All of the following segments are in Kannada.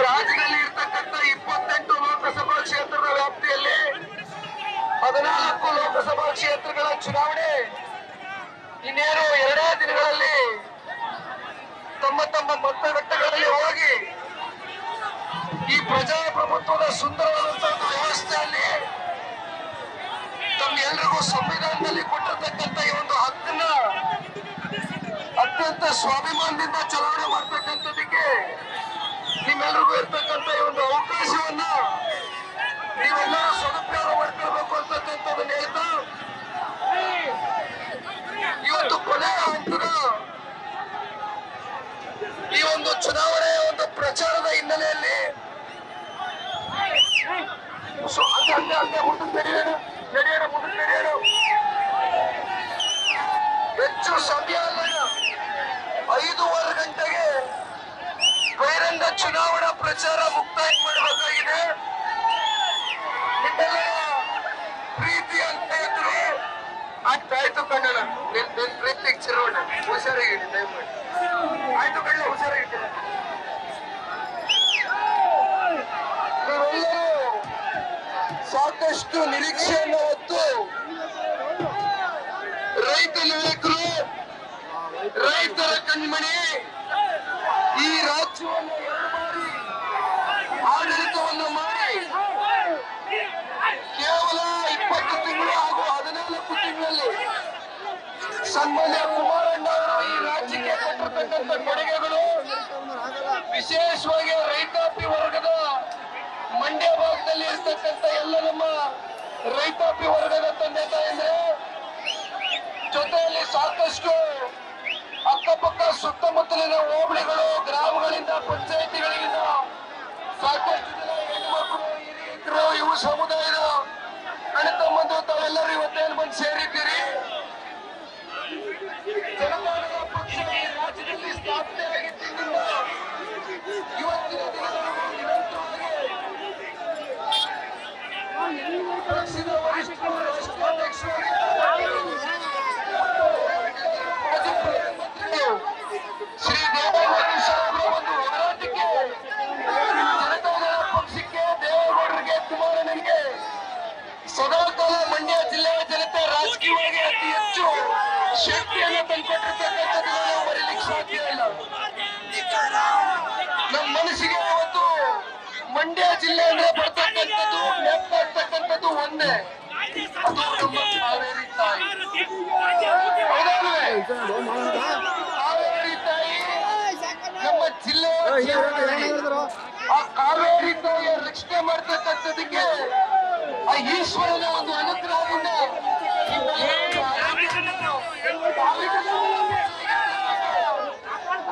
ರಾಜ್ಯದಲ್ಲಿ ಇರ್ತಕ್ಕಂಥ 28 ಲೋಕಸಭಾ ಕ್ಷೇತ್ರದ ವ್ಯಾಪ್ತಿಯಲ್ಲಿ 14 ಲೋಕಸಭಾ ಕ್ಷೇತ್ರಗಳ ಚುನಾವಣೆ ಇನ್ನೇನು 2 ದಿನಗಳಲ್ಲಿ ತಮ್ಮ ತಮ್ಮ ಮತಗಟ್ಟೆಗಳಲ್ಲಿ ಹೋಗಿ ಈ ಪ್ರಜಾಪ್ರಭುತ್ವದ ಸುಂದರವಾದಂತಹ ವ್ಯವಸ್ಥೆಯಲ್ಲಿ ತಮ್ಮೆಲ್ಲರಿಗೂ ಸಂವಿಧಾನದಲ್ಲಿ ಕೊಟ್ಟಿರ್ತಕ್ಕಂಥ ಈ ಒಂದು ಹಕ್ಕನ್ನ ಅತ್ಯಂತ ಸ್ವಾಭಿಮಾನದಿಂದ ಚಲಾವಣೆ ಮಾಡ್ತಕ್ಕಂಥದಕ್ಕೆ ನಿಮ್ಮೆಲ್ಲರಿಗೂ ಇರ್ತಕ್ಕಂಥ ಈ ಒಂದು ಅವಕಾಶವನ್ನ ನೀವೆಲ್ಲರೂ ಸದುಪಯೋಗ ಮಾಡ್ಕೊಳ್ಬೇಕು ಅಂತಕ್ಕಂಥದ್ದನ್ನ ಹೇಳ್ತಾ ಇವತ್ತು ಕೊನೆಯ ಹಂತದ ಈ ಒಂದು ಚುನಾವಣೆಯ ಒಂದು ಪ್ರಚಾರದ ಹಿನ್ನೆಲೆಯಲ್ಲಿ ಹೆಚ್ಚು ಸಮಯ ಅಲ್ಲ, 5:15 ಗಂಟೆಗೆ ಬಹಿರಂಗ ಚುನಾವಣಾ ಪ್ರಚಾರ ಮುಕ್ತಾಯ ಮಾಡಬೇಕಾಗಿದೆ. ನಿಮ್ಮೆಲ್ಲರ ಪ್ರೀತಿ ಅಂತ ಇದ್ರು ಆಯ್ತು ಕಣ್ಣನ ನಿನ್ ಪ್ರೀತಿಗೆ ಚಿರೋಣ ಹುಷಾರಾಗಿಡಿ, ದಯಮಾಡಿ ಆಯ್ತು ಕಣ್ಣ ಹುಷಾರಾಗಿದ್ದೀರ. ನೀವೆಲ್ಲರೂ ಸಾಕಷ್ಟು ನಿರೀಕ್ಷೆಯನ್ನು ಹೊತ್ತು ರೈತ ನಾಯಕರು, ರೈತರ ಕಣ್ಮಣಿ ಈ ರಾಜ್ಯವನ್ನು 2 ಬಾರಿ ಆಡಳಿತವನ್ನು ಮಾಡಿ ಕೇವಲ 20 ತಿಂಗಳು ಹಾಗೂ 14 ತಿಂಗಳಲ್ಲಿ ಸನ್ಮಾನ್ಯ ಕುಮಾರಣ್ಣ ಅವರು ಈ ರಾಜ್ಯಕ್ಕೆ ಕೊಟ್ಟಿರ್ತಕ್ಕಂಥ ಕೊಡುಗೆಗಳು ವಿಶೇಷವಾಗಿ ರೈತಾಪಿ ವರ್ಗದ ಮಂಡ್ಯ ಭಾಗದಲ್ಲಿ ಇರ್ತಕ್ಕಂಥ ಎಲ್ಲ ನಮ್ಮ ರೈತಾಪಿ ವರ್ಗದ ತಂದೆ ತಾಯಂದ್ರೆ ಜೊತೆಯಲ್ಲಿ ಸಾಕಷ್ಟು ಅಕ್ಕಪಕ್ಕ ಸುತ್ತಮುತ್ತಲಿನ ಹೋಬಳಿಗಳು, ಗ್ರಾಮಗಳಿಂದ, ಪಂಚಾಯಿತಿಗಳಿಂದ ಸಾಕಷ್ಟು ಜನ ಹೆಣ್ಮಕ್ಳು, ಹಿರಿಯರು, ಯುವ ಸಮುದಾಯದ ಅಣ್ಣ ತಮ್ಮಂದು ತಾವೆಲ್ಲರೂ ಇವತ್ತೇನು ಬಂದು ಸೇರಿದ್ದೀರಿ. ಜನತಾದಳ ಪಕ್ಷ ಈ ರಾಜ್ಯದಲ್ಲಿ ಸ್ಥಾಪನೆಯಾಗಿದ್ದರಿಂದ ಇವತ್ತಿನ ದಿನದವರೆಗೂ ನಿರಂತರವಾಗಿ ಪಕ್ಷದ ವರಿಷ್ಠರು, ರಾಷ್ಟ್ರಾಧ್ಯಕ್ಷರು, ಶ್ರೀ ದೇವೇಗೌಡರು ಸಾಹೇಬರ ಒಂದು ಹೋರಾಟಕ್ಕೆ, ಜನತಾದಳ ಪಕ್ಷಕ್ಕೆ, ದೇವೇಗೌಡರಿಗೆ, ಕುಮಾರಣ್ಣನಿಗೆ ಸದಾಕಾಲ ಮಂಡ್ಯ ಜಿಲ್ಲೆಯ ಜನತೆ ರಾಜಕೀಯವಾಗಿ ಅತಿ ಹೆಚ್ಚು ಶಕ್ತಿಯನ್ನು ತಂದುಕೊಟ್ಟಿರ್ತಕ್ಕಂಥದ್ದು ನಾವು ಬರೀಲಿಕ್ಕೆ ಸಾಧ್ಯ ಇಲ್ಲ. ನಮ್ಮ ಮನಸ್ಸಿಗೆ ಇವತ್ತು ಮಂಡ್ಯ ಜಿಲ್ಲೆ ಅಂದ್ರೆ ಬರ್ತಕ್ಕಂಥದ್ದು, ನೆನಪಾಗ್ತಕ್ಕಂಥದ್ದು ಒಂದೇ, ಅದು ನಮ್ಮ ಕಾವೇರಿ ತಾಯಿ. ಹೌದಲ್ವೇ? ಕಾವೇರಿ ತಾಯಿ ನಮ್ಮ ಜಿಲ್ಲೆ, ಆ ಕಾವೇರಿ ತಾಯಿಯ ರಕ್ಷಣೆ ಮಾಡ್ತಕ್ಕಂಥದಕ್ಕೆ ಆ ಈಶ್ವರನ ಒಂದು ಅನುಗ್ರಹದಿಂದ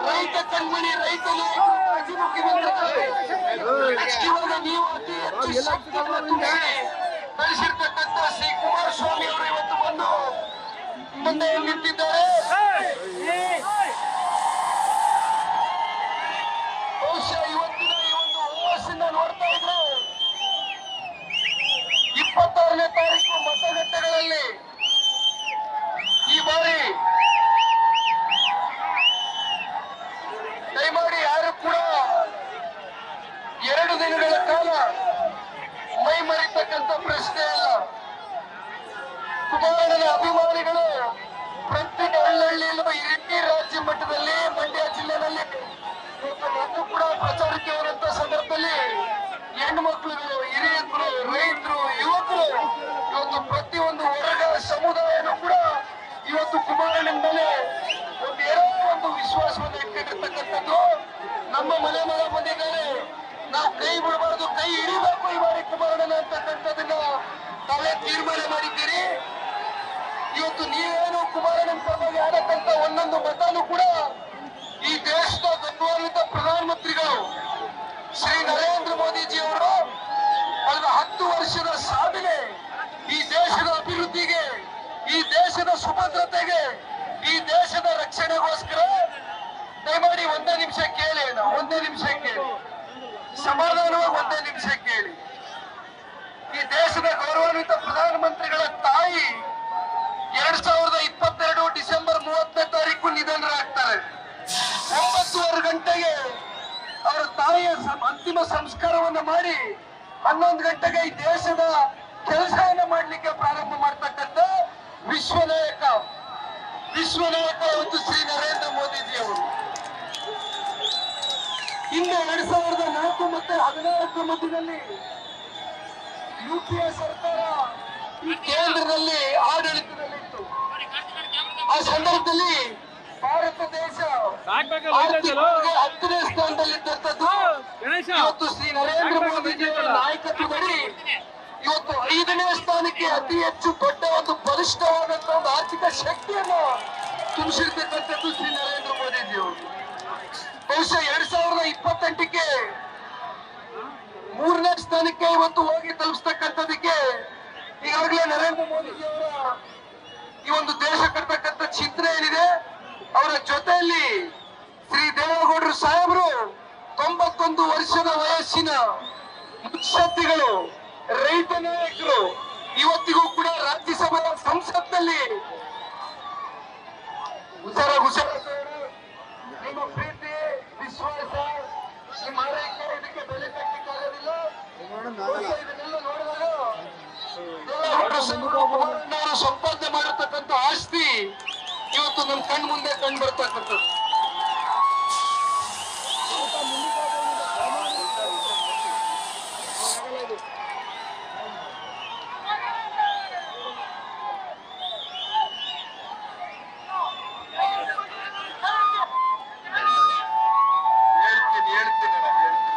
ರೈತ ಕಣ್ಮಣಿ, ರೈತ ಮಾಜಿ ಮುಖ್ಯಮಂತ್ರಿಗಳು ಇವಾಗ ನೀವು ಅತಿ ಹೆಚ್ಚು ಶಕ್ತಿಯನ್ನು ತುಂಬಿಸಿ ಬೆಳೆಸಿರ್ತಕ್ಕಂಥ ಶ್ರೀ ಕುಮಾರಸ್ವಾಮಿ ಅವರು ಇವತ್ತು ಬಂದು ಮುಂದೆ ನಿಂತಿದ್ದಾರೆ. ಬಹುಶಃ ಇವತ್ತಿನ ಈ ಒಂದು ಹುಮ್ಮಸ್ಸನ್ನ ನೋಡ್ತಾ ಇದ್ರೆ 26ನೇ ತಾರೀಕು ಮತಗಟ್ಟೆಗಳಲ್ಲಿ ಈ ಬಾರಿ ದಯಮಾಡಿ ಯಾರು ಕೂಡ 2 ದಿನಗಳ ಕಾಲ ಮೈ ಮರಿತಕ್ಕಂಥ ಪ್ರಶ್ನೆ ಇಲ್ಲ. ಕುಮಾರಣ್ಣನ ಅಭಿಮಾನಿಗಳು ಪ್ರತಿ ಹಳ್ಳಿಯಲ್ಲೂ ಇಡೀ ರಾಜ್ಯ ಮಟ್ಟದಲ್ಲಿ, ಮಂಡ್ಯ ಜಿಲ್ಲೆಯಲ್ಲಿ ನಾನು ಕೂಡ ಪ್ರಚಾರಕ್ಕೆ ಬರುವಂತ ಸಂದರ್ಭದಲ್ಲಿ ಹೆಣ್ಮಕ್ಳುಗಳು, ಹಿರಿಯರು, ರೈತರು, ಯುವಕರು, ಇವತ್ತು ಪ್ರತಿಯೊಂದು ವರ್ಗ ಸಮುದಾಯನೂ ಕೂಡ ಇವತ್ತು ಕುಮಾರಣ್ಣನ ಮೇಲೆ ಏನೋ ಒಂದು ವಿಶ್ವಾಸವನ್ನು ಇಟ್ಟಿರ್ತಕ್ಕಂಥದ್ದು. ನಮ್ಮ ಮನೆ ಮಗ ಬಂದಿದ್ದಾರೆ, ನಾವು ಕೈ ಬಿಡಬಾರದು, ಕೈ ಹಿಡಿಬೇಕು ಈ ಬಾರಿ ಕುಮಾರಣ್ಣನ ಅಂತಕ್ಕಂಥದನ್ನ ತಾವೇ ತೀರ್ಮಾನ ಮಾಡಿದ್ದೀರಿ. ಇವತ್ತು ನೀವೇನು ಕುಮಾರಣ್ಣನ ಪರವಾಗಿ ಆಡಕ್ಕಂತ ಒಂದೊಂದು ಮತನೂ ಕೂಡ ಈ ದೇಶದ ಗೌರವಾನ್ವಿತ ಪ್ರಧಾನಮಂತ್ರಿಗಳು ಶ್ರೀ ನರೇಂದ್ರ ಮೋದಿಜಿ ಅವರು ಕಳೆದ 10 ವರ್ಷದ ಸಾಧನೆ, ಈ ದೇಶದ ಅಭಿವೃದ್ಧಿಗೆ, ಈ ದೇಶದ ಸುಭದ್ರತೆಗೆ, ಈ ದೇಶದ ರಕ್ಷಣೆಗೋಸ್ಕರ ದಯಮಾಡಿ 1 ನಿಮಿಷ ಕೇಳಿ, 1 ನಿಮಿಷ ಕೇಳಿ, ಸಮಾಧಾನವಾಗಿ 1 ನಿಮಿಷ ಕೇಳಿ. ಈ ದೇಶದ ಗೌರವಾನ್ವಿತ ಪ್ರಧಾನಮಂತ್ರಿಗಳ ತಾಯಿ 2022 ಡಿಸೆಂಬರ್ 30ನೇ ತಾರೀಕು ನಿಧನರಾಗ್ತಾರೆ. 9:15 ಗಂಟೆಗೆ ಅವರ ತಾಯಿಯ ಅಂತಿಮ ಸಂಸ್ಕಾರವನ್ನ ಮಾಡಿ 11 ಗಂಟೆಗೆ ಈ ದೇಶದ ಕೆಲಸವನ್ನ ಮಾಡ್ಲಿಕ್ಕೆ ಪ್ರಾರಂಭ ಮಾಡ್ತಕ್ಕಂಥ ವಿಶ್ವ ನಾಯಕ ಇವತ್ತು ಶ್ರೀ ನರೇಂದ್ರ ಮೋದಿಜಿ ಅವರು. ಇನ್ನು 2004 ಮತ್ತೆ 2016 ಮಧ್ಯದಲ್ಲಿ UPA ಸರ್ಕಾರ ಈ ಕೇಂದ್ರದಲ್ಲಿ ಆಡಳಿತದಲ್ಲಿತ್ತು. ಆ ಸಂದರ್ಭದಲ್ಲಿ ಭಾರತ ದೇಶ ಆರ್ಥಿಕವಾಗಿ 10ನೇ ಸ್ಥಾನದಲ್ಲಿದ್ದಂಥದ್ದು ಇವತ್ತು ಶ್ರೀ ನರೇಂದ್ರ ಮೋದಿಜಿಯವರ ನಾಯಕತ್ವದಲ್ಲಿ ಇವತ್ತು 5ನೇ ಸ್ಥಾನಕ್ಕೆ ಅತಿ ಹೆಚ್ಚು ದೊಡ್ಡ ಒಂದು ಬಲಿಷ್ಠವಾದಂತಹ ಒಂದು ಆರ್ಥಿಕ ಶಕ್ತಿಯನ್ನು ತುಂಬಿಸಿರ್ತಕ್ಕಂಥದ್ದು ಶ್ರೀ ನರೇಂದ್ರ ಮೋದಿಜಿಯವರು. ಬಹುಶಃ 2028ಕ್ಕೆ 3ನೇ ಸ್ಥಾನಕ್ಕೆ ಇವತ್ತು ಹೋಗಿ ತಲುಪಿಸ್ತಕ್ಕಂಥದಕ್ಕೆ ಈಗಾಗಲೇ ನರೇಂದ್ರ ಮೋದಿಜಿಯವರ ಈ ಒಂದು ದೇಶ ಕಟ್ಟತಕ್ಕಂಥ ಚಿಂತನೆ ಏನಿದೆ, ಅವರ ಜೊತೆಯಲ್ಲಿ ಶ್ರೀ ದೇವೇಗೌಡರು ಸಾಹೇಬರು 91 ವರ್ಷದ ವಯಸ್ಸಿನ ಮುತ್ಸದ್ದಿಗಳು, ರೈತ ನಾಯಕರು ಇವತ್ತಿಗೂ ಕೂಡ ರಾಜ್ಯಸಭೆಯ ಸಂಸತ್ನಲ್ಲಿ ನಿಮ್ಮ ಪ್ರೀತಿ ವಿಶ್ವಾಸ ನಿಮ್ಮ ಆರೈಕೆ ಇದಕ್ಕೆ ಬೆಲೆ ಕಟ್ಟಲಿಕ್ಕಾಗೋದಿಲ್ಲ. ಇದನ್ನೆಲ್ಲ ನೋಡಿದಾಗ ದೇವೇಗೌಡರು ಸಂಪಾದನೆ ಮಾಡಿರ್ತಕ್ಕಂಥ ಆಸ್ತಿ ಇವತ್ತು ನಮ್ಮ ಕಣ್ಣು ಮುಂದೆ ಕಂಡು ಬರ್ತಕ್ಕಂಥದ್ದು.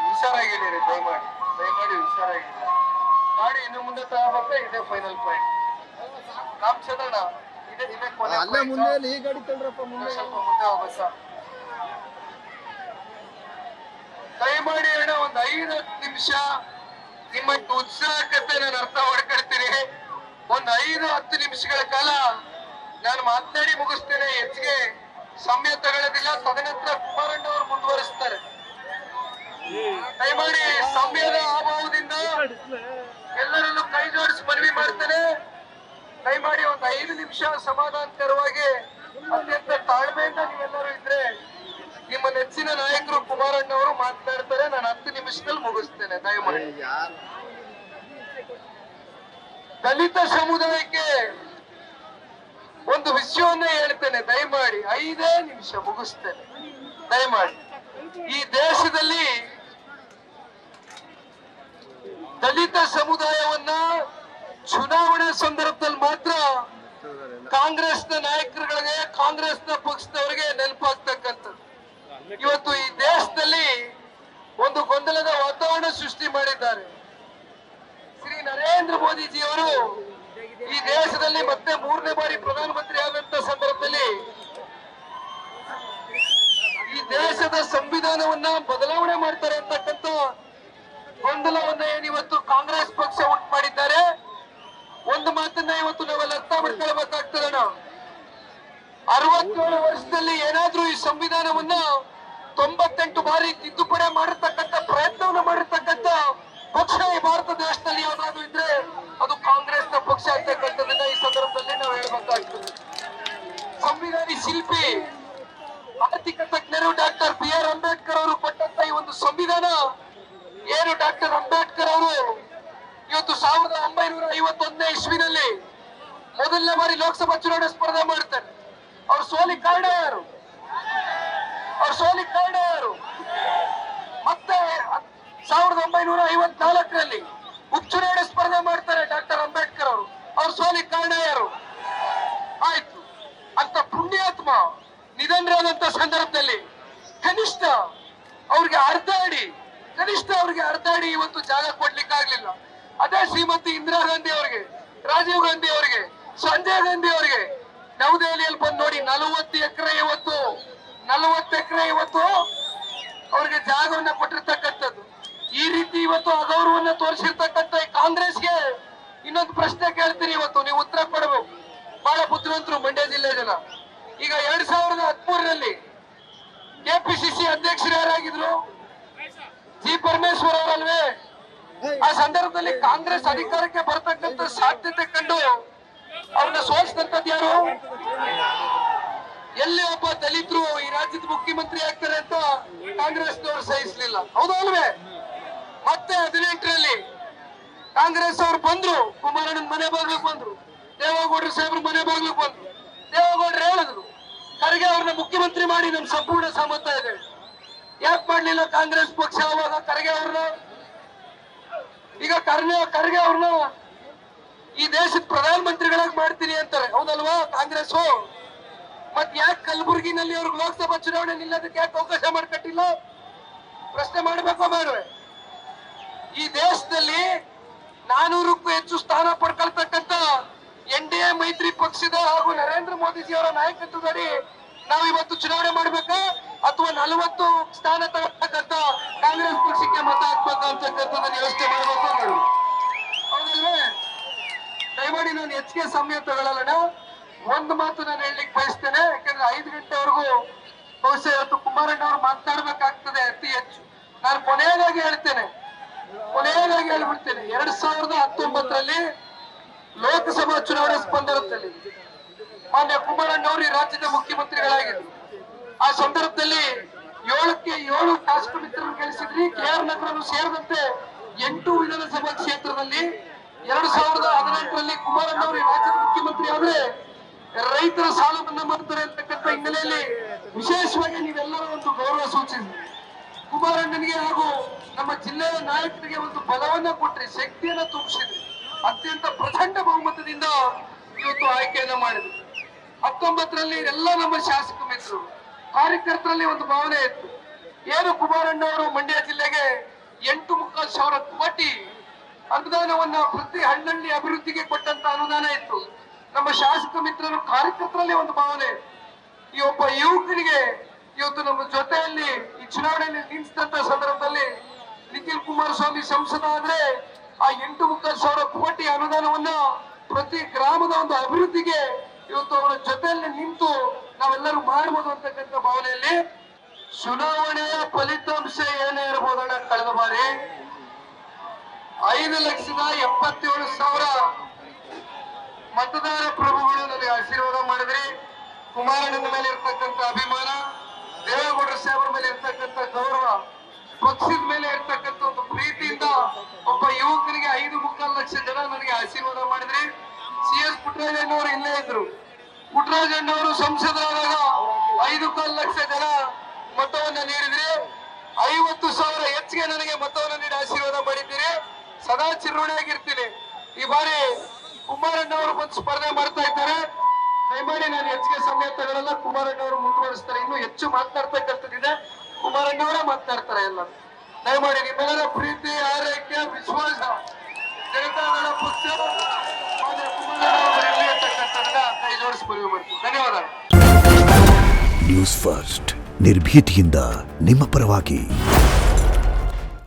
ಹುಷಾರಾಗಿದ್ದೀರಿ, ದಯಮಾಡಿ ಹುಷಾರಾಗಿದ್ದೀರಿ. ಗಾಡಿ ಇನ್ನು ಮುಂದೆ ತಗೋಬೇಕು. ಇದೇ ಫೈನಲ್ ಪಾಯಿಂಟ್. ರಾಮಚಂದ್ರಣ್ಣ ಇದೇ ಅಲ್ಲೇ ಮುಂದೆ ಈ ಗಾಡಿ ತಳ್ರಪ್ಪ, ಮುಂದೆ ಸ್ವಲ್ಪ ಮುಂದೆ ಹೋಗ್ಬ. ದಯಮಾಡಿ ಅಣ್ಣ ಒಂದು 5-10 ನಿಮಿಷ ನಿಮ್ಮ ಉತ್ಸಾಹಕತೆ ನಾನು ಅರ್ಥ ಮಾಡ್ಕೊಳ್ತೀನಿ. ಒಂದು 5-10 ನಿಮಿಷಗಳ ಕಾಲ ನಾನು ಮಾತನಾಡಿ ಮುಗಿಸ್ತೇನೆ. ಹೆಚ್ಚಿಗೆ ಸಮಯ ತಗೊಳ್ಳೋದಿಲ್ಲ. ತದನಂತರ ಕುಮಾರಣ್ಣ ಅವರು ಮುಂದುವರಿಸ್ತಾರೆ. ದಯಮಾಡಿ ಸಮಯದ ಅಭಾವದಿಂದ ಎಲ್ಲರಲ್ಲೂ ಕೈ ಜೋಡಿಸಿ ಮನವಿ ಮಾಡ್ತೇನೆ. ದಯಮಾಡಿ ಒಂದು 5 ನಿಮಿಷ ಸಮಾಧಾನಕರವಾಗಿ ಅತ್ಯಂತ ತಾಳ್ಮೆಯಿಂದ ನೀವೆಲ್ಲರೂ ಇದ್ರೆ ನಿಮ್ಮ ನೆಚ್ಚಿನ ನಾಯಕರು ಕುಮಾರಣ್ಣ ಅವರು ಮಾತನಾಡ್ತಾರೆ. ನಾನು 10 ನಿಮಿಷದಲ್ಲಿ ಮುಗಿಸ್ತೇನೆ. ದಯಮಾಡಿ ದಲಿತ ಸಮುದಾಯಕ್ಕೆ ಒಂದು ವಿಷಯವನ್ನ ಹೇಳ್ತೇನೆ. ದಯಮಾಡಿ 5 ನಿಮಿಷ ಮುಗಿಸ್ತೇನೆ. ದಯಮಾಡಿ ಈ ದೇಶದಲ್ಲಿ ದಲಿತ ಸಮುದಾಯವನ್ನ ಚುನಾವಣೆ ಸಂದರ್ಭದಲ್ಲಿ ಮಾತ್ರ ಕಾಂಗ್ರೆಸ್ನ ನಾಯಕರುಗಳಿಗೆ, ಕಾಂಗ್ರೆಸ್ನ ಪಕ್ಷದವರಿಗೆ ನೆನಪಾಗ್ತಕ್ಕಂಥದ್ದು. ಇವತ್ತು ಈ ದೇಶದಲ್ಲಿ ಒಂದು ಗೊಂದಲದ ವಾತಾವರಣ ಸೃಷ್ಟಿ ಮಾಡಿದ್ದಾರೆ. ಶ್ರೀ ನರೇಂದ್ರ ಮೋದಿಜಿಯವರು ಈ ದೇಶದಲ್ಲಿ ಮತ್ತೆ 3ನೇ ಬಾರಿ ಪ್ರಧಾನಮಂತ್ರಿ ಆದಂತ ಸಂದರ್ಭದಲ್ಲಿ ಈ ದೇಶದ ಸಂವಿಧಾನವನ್ನ ಬದಲಾವಣೆ ಮಾಡ್ತಾರೆ ಅಂತಕ್ಕಂಥ ಗೊಂದಲವನ್ನ ಏನಿವತ್ತು ಕಾಂಗ್ರೆಸ್ ಪಕ್ಷ ಉಂಟು ಮಾಡಿದ್ದಾರೆ. ಒಂದು ಮಾತನ್ನ ಇವತ್ತು ನಾವೆಲ್ಲ ಅರ್ಥ ಮಾಡ್ಕೊಳ್ಬೇಕಾಗ್ತದೆ. 67 ವರ್ಷದಲ್ಲಿ ಏನಾದ್ರೂ ಈ ಸಂವಿಧಾನವನ್ನ 98 ಬಾರಿ ತಿದ್ದುಪಡಿ ಮಾಡಿರ್ತಕ್ಕಂಥ ಪ್ರಯತ್ನವನ್ನು ಮಾಡಿರ್ತಕ್ಕಂಥ ಪಕ್ಷ ಈ ಭಾರತ ದೇಶದಲ್ಲಿ ಯಾವ್ದಾದ್ರು ಇದ್ರೆ ಅದು ಕಾಂಗ್ರೆಸ್ನ ಪಕ್ಷ ಅಂತಕ್ಕಂಥದನ್ನ ಈ ಸಂದರ್ಭದಲ್ಲಿ ನಾವು ಹೇಳ್ಬೇಕಾಗ್ತದೆ. ಸಂವಿಧಾನಿ ಶಿಲ್ಪಿ, ಆರ್ಥಿಕ ತಜ್ಞರು ಡಾಕ್ಟರ್ BR ಅಂಬೇಡ್ಕರ್ ಅವರು ಕೊಟ್ಟಂತ ಈ ಒಂದು ಸಂವಿಧಾನ ಏನು ಡಾಕ್ಟರ್ ಅಂಬೇಡ್ಕರ್ ಅವರು ಇವತ್ತು 1951ನೇ ಇಸ್ವಿನಲ್ಲಿ ಮೊದಲನೇ ಬಾರಿ ಲೋಕಸಭಾ ಚುನಾವಣೆ ಸ್ಪರ್ಧೆ ಮಾಡ್ತಾರೆ. ಅವ್ರ ಸೋಲಿಗೆ ಕಾರಣ ಯಾರು? ಮತ್ತೆ 1954ರಲ್ಲಿ ಉಪಚುನಾವಣೆ ಸ್ಪರ್ಧೆ ಮಾಡ್ತಾರೆ ಡಾಕ್ಟರ್ ಅಂಬೇಡ್ಕರ್ ಅವರು. ಅವ್ರ ಸೋಲಿಗೆ ಕಾರಣ ಯಾರು? ಆಯ್ತು, ಅಂತ ಪುಣ್ಯಾತ್ಮ ನಿಧನರಾದಂತ ಸಂದರ್ಭದಲ್ಲಿ ಕನಿಷ್ಠ ಅವ್ರಿಗೆ ಅರ್ಧ ಅಡಿ ಇವತ್ತು ಜಾಗ ಕೊಡ್ಲಿಕ್ಕೆ ಆಗ್ಲಿಲ್ಲ. ಅದೇ ಶ್ರೀಮತಿ ಇಂದಿರಾ ಗಾಂಧಿ ಅವರಿಗೆ, ರಾಜೀವ್ ಗಾಂಧಿ ಅವರಿಗೆ, ಸಂಜಯ್ ಗಾಂಧಿ ಅವರಿಗೆ ನವದೆಹಲಿಯಲ್ಲಿ ಬಂದು ನೋಡಿ 40 ಎಕರೆ ಇವತ್ತು ಅವ್ರಿಗೆ ಜಾಗವನ್ನ ಕೊಟ್ಟಿರ್ತಕ್ಕಂಥದ್ದು. ಈ ರೀತಿ ಇವತ್ತು ಅಗೌರವನ್ನ ತೋರಿಸಿರ್ತಕ್ಕಂಥ ಕಾಂಗ್ರೆಸ್ಗೆ ಇನ್ನೊಂದು ಪ್ರಶ್ನೆ ಕೇಳ್ತೀನಿ. ಇವತ್ತು ನೀವು ಉತ್ತರ ಕೊಡಬೇಕು. ಬಹಳ ಬುದ್ಧಿವಂತರು ಮಂಡ್ಯ ಜಿಲ್ಲೆ ಜನ. ಈಗ 2013ರಲ್ಲಿ KPCC ಅಧ್ಯಕ್ಷರು ಯಾರಾಗಿದ್ರು? ಜಿ ಪರಮೇಶ್ವರ್ ಅವರಲ್ವೇ? ಆ ಸಂದರ್ಭದಲ್ಲಿ ಕಾಂಗ್ರೆಸ್ ಅಧಿಕಾರಕ್ಕೆ ಬರ್ತಕ್ಕಂಥ ಸಾಧ್ಯತೆ ಕಂಡು ಅವ್ರನ್ನ ಸೋಲಿಸಿದಂತದ್ದು ಯಾರು? ಎಲ್ಲಿ ಒಬ್ಬ ದಲಿತರು ಈ ರಾಜ್ಯದ ಮುಖ್ಯಮಂತ್ರಿ ಆಗ್ತಾರೆ ಅಂತ ಕಾಂಗ್ರೆಸ್ನವರು ಸಹಿಸಲಿಲ್ಲ. ಹೌದಾ ಅಲ್ವೇ? ಮತ್ತೆ 18ರಲ್ಲಿ ಕಾಂಗ್ರೆಸ್ ಅವರು ಬಂದ್ರು, ಕುಮಾರಣ್ಣನ ಮನೆ ಬಾಗ್ಲಿಗೆ ಬಂದ್ರು, ದೇವೇಗೌಡರು ಸಾಹೇಬ್ರ ಮನೆ ಬಾಗ್ಲಿಗೆ ಬಂದ್ರು. ದೇವೇಗೌಡರು ಹೇಳಿದ್ರು ಖರ್ಗೆ ಅವ್ರನ್ನ ಮುಖ್ಯಮಂತ್ರಿ ಮಾಡಿ ನಮ್ ಸಂಪೂರ್ಣ ಸಮ್ಮತ ಇದೆ. ಯಾಕೆ ಮಾಡ್ಲಿಲ್ಲ ಕಾಂಗ್ರೆಸ್ ಪಕ್ಷ ಅವಾಗ ಖರ್ಗೆ ಅವ್ರನ್ನ? ಈಗ ಖರ್ಗೆ ಅವ್ರನ್ನ ಈ ದೇಶದ ಪ್ರಧಾನ ಮಂತ್ರಿಗಳಾಗಿ ಮಾಡ್ತೀನಿ ಅಂತಾರೆ, ಹೌದಲ್ವಾ ಕಾಂಗ್ರೆಸ್? ಮತ್ ಯಾಕೆ ಕಲಬುರಗಿನಲ್ಲಿ ಅವ್ರಿಗೆ ಲೋಕಸಭಾ ಚುನಾವಣೆ ನಿಲ್ಲೋದಕ್ಕೆ ಯಾಕೆ ಅವಕಾಶ ಮಾಡಿಕೊಟ್ಟಿಲ್ಲ? ಪ್ರಶ್ನೆ ಮಾಡ್ಬೇಕೋ ಬೇಡವೆ? ಈ ದೇಶದಲ್ಲಿ 400ಕ್ಕೂ ಹೆಚ್ಚು ಸ್ಥಾನ ಪಡ್ಕೊಳ್ತಕ್ಕಂತ NDA ಮೈತ್ರಿ ಪಕ್ಷದ ಹಾಗೂ ನರೇಂದ್ರ ಮೋದಿಜಿಯವರ ನಾಯಕತ್ವದಡಿ ನಾವು ಇವತ್ತು ಚುನಾವಣೆ ಮಾಡ್ಬೇಕಾ ಅಥವಾ 40 ಸ್ಥಾನ ತಗೊಳ್ತಕ್ಕಂತ ಕಾಂಗ್ರೆಸ್ ಪಕ್ಷಕ್ಕೆ ಮತ ಹಾಕ್ಬೇಕಾ ಅಂತಕ್ಕಂಥದ್ದನ್ನ ಯೋಚನೆ ಮಾಡ್ಬೇಕು ಬೇಡ? ಹೌದಲ್ವೇ? ದಯಮಾಡಿ ನಾನು ಹೆಚ್ಚಿಗೆ ಸಮಯ ತಗೊಳ್ಳೋಣ. ಒಂದು ಮಾತು ನಾನು ಹೇಳಲಿಕ್ಕೆ ಬಯಸ್ತೇನೆ, ಯಾಕಂದ್ರೆ 5 ಗಂಟೆವರೆಗೂ ಬಹುಶಃ ಇವತ್ತು ಕುಮಾರಣ್ಣ ಅವರು ಮಾತನಾಡ್ಬೇಕಾಗ್ತದೆ ಅತಿ ಹೆಚ್ಚು. ನಾನು ಕೊನೆಯದಾಗಿ ಹೇಳ್ಬಿಡ್ತೇನೆ, 2019ರಲ್ಲಿ ಲೋಕಸಭಾ ಚುನಾವಣೆ ಸಂದರ್ಭದಲ್ಲಿ ಮಾನ್ಯ ಕುಮಾರಣ್ಣ ಅವರು ಈ ರಾಜ್ಯದ ಮುಖ್ಯಮಂತ್ರಿಗಳಾಗಿದ್ರು. ಆ ಸಂದರ್ಭದಲ್ಲಿ 7ಕ್ಕೆ 7 ಶಾಸಕ ಮಿತ್ರರು ಗೆಲ್ಲಿಸಿದ್ರಿ. KR ನಗರನು ಸೇರಿದಂತೆ 8 ವಿಧಾನಸಭಾ ಕ್ಷೇತ್ರದಲ್ಲಿ 2018ರಲ್ಲಿ ಕುಮಾರಣ್ಣ ಅವರು ಈ ರಾಜ್ಯದ ಮುಖ್ಯಮಂತ್ರಿ ಆದ್ರೆ ರೈತರ ಸಾಲ ಮನ್ನಾ ಮಾಡ್ತಾರೆ ಅಂತಕ್ಕಂಥ ಹಿನ್ನೆಲೆಯಲ್ಲಿ ವಿಶೇಷವಾಗಿ ನೀವೆಲ್ಲರೂ ಒಂದು ಗೌರವ ಸೂಚಿಸಿದ್ರಿ. ಕುಮಾರಣ್ಣನಿಗೆ ಹಾಗೂ ನಮ್ಮ ಜಿಲ್ಲೆಯ ನಾಯಕರಿಗೆ ಒಂದು ಬಲವನ್ನ ಕೊಟ್ರಿ, ಶಕ್ತಿಯನ್ನ ತುಂಬಿಸಿದ್ರಿ. ಅತ್ಯಂತ ಪ್ರಚಂಡ ಬಹುಮತದಿಂದ ಇವತ್ತು ಆಯ್ಕೆಯನ್ನ ಮಾಡಿದ್ರು. 19ರಲ್ಲಿ ಎಲ್ಲ ನಮ್ಮ ಶಾಸಕ ಮಿತ್ರರು ಕಾರ್ಯಕರ್ತರಲ್ಲಿ ಒಂದು ಭಾವನೆ ಇತ್ತು. ಏನು ಕುಮಾರಣ್ಣ ಅವರು ಮಂಡ್ಯ ಜಿಲ್ಲೆಗೆ 8,300,000 ಕೋಟಿ ಅನುದಾನವನ್ನ ಪ್ರತಿ ಹಳ್ಳಿ ಅಭಿವೃದ್ಧಿಗೆ ಕೊಟ್ಟಂತ ಅನುದಾನ ಇತ್ತು. ನಮ್ಮ ಶಾಸಕ ಮಿತ್ರರು ಕಾರ್ಯಕರ್ತರಲ್ಲಿ ಒಂದು ಭಾವನೆ, ಈ ಒಬ್ಬ ಯುವಕರಿಗೆ ಇವತ್ತು ನಮ್ಮ ಜೊತೆಯಲ್ಲಿ ಈ ಚುನಾವಣೆಯಲ್ಲಿ ನಿಲ್ಲಿಸಿದಂತ ಸಂದರ್ಭದಲ್ಲಿ ನಿಖಿಲ್ ಕುಮಾರಸ್ವಾಮಿ ಸಂಸದ ಆದ್ರೆ ಆ 8,300,000 ಕೋಟಿ ಅನುದಾನವನ್ನ ಪ್ರತಿ ಗ್ರಾಮದ ಒಂದು ಅಭಿವೃದ್ಧಿಗೆ ಇವತ್ತು ಅವರ ಜೊತೆಯಲ್ಲಿ ನಿಂತು ನಾವೆಲ್ಲರೂ ಮಾಡಬಹುದು ಅಂತಕ್ಕಂಥ ಭಾವನೆಯಲ್ಲಿ ಚುನಾವಣೆಯ ಫಲಿತಾಂಶ ಏನೇ ಇರಬಹುದಣ್ಣ. ಕಳೆದ ಬಾರಿ 5,77,000 ಮತದಾರ ಪ್ರಭುಗಳು ನನಗೆ ಆಶೀರ್ವಾದ ಮಾಡಿದ್ರಿ. ಕುಮಾರಣ್ಣನ ಮೇಲೆ ಇರ್ತಕ್ಕಂಥ ಅಭಿಮಾನ, ದೇವೇಗೌಡರ ಸಾಹೇಬ್ರ ಮೇಲೆ ಇರ್ತಕ್ಕಂಥ ಗೌರವ, ಪಕ್ಷದ ಮೇಲೆ ಇರ್ತಕ್ಕಂಥ ಒಂದು ಪ್ರೀತಿಯಿಂದ ಒಬ್ಬ ಯುವಕರಿಗೆ 5.25 ಲಕ್ಷ ಜನ ನನಗೆ ಆಶೀರ್ವಾದ ಮಾಡಿದ್ರಿ. CS ಪುಟ್ಟರಾಜಣ್ಣವರು ಇಲ್ಲೇ ಇದ್ರು. ಪುಟ್ಟರಾಜಣ್ಣವರು ಸಂಸದರಾದಾಗ 5.25 ಲಕ್ಷ ಜನ ಮತವನ್ನ ನೀಡಿದ್ರಿ. 50,000 ಹೆಚ್ಚಿಗೆ ನನಗೆ ಮತವನ್ನು ನೀಡಿ ಆಶೀರ್ವಾದ ಮಾಡಿದ್ದೀರಿ. ಸದಾ ಚಿರುಣಿಯಾಗಿರ್ತೀನಿ. ಈ ಬಾರಿ ಕುಮಾರಣ್ಣ ಅವರು ಬಂದು ಸ್ಪರ್ಧೆ ಮಾಡ್ತಾ ಇದ್ದಾರೆ. ದಯಮಾಡಿ ನಾನು ಹೆಚ್ಚಿಗೆ ಸಮಯ ತಗೊಳ್ಳಲ್ಲ, ಕುಮಾರಣ್ಣ ಅವರು ಮುಂದುವರಿಸ್ತಾರೆ. ಇನ್ನು ಹೆಚ್ಚು ಮಾತನಾಡ್ತಕ್ಕಂಥದ್ದಿದೆ, ಕುಮಾರಣ್ಣ ಅವರೇ ಮಾತನಾಡ್ತಾರೆ. ಎಲ್ಲ ದಯಮಾಡಿ ನಿಮ್ಮೆಲ್ಲರ ಪ್ರೀತಿ, ಆರೈಕೆ, ವಿಶ್ವಾಸ ಜನತಾದಳ ಪಕ್ಷ ಕುಮಾರಣ್ಣ ಅವರು ಇರಲಿ ಅಂತಕ್ಕಂಥದ್ದನ್ನ ಕೈ ಜೋಡಿಸಿ ಮನವಿ ಮಾಡ್ತೀನಿ. ಧನ್ಯವಾದ. ನ್ಯೂಸ್ ಫಸ್ಟ್ ನಿರ್ಭೀತಿಯಿಂದ ನಿಮ್ಮ ಪರವಾಗಿ.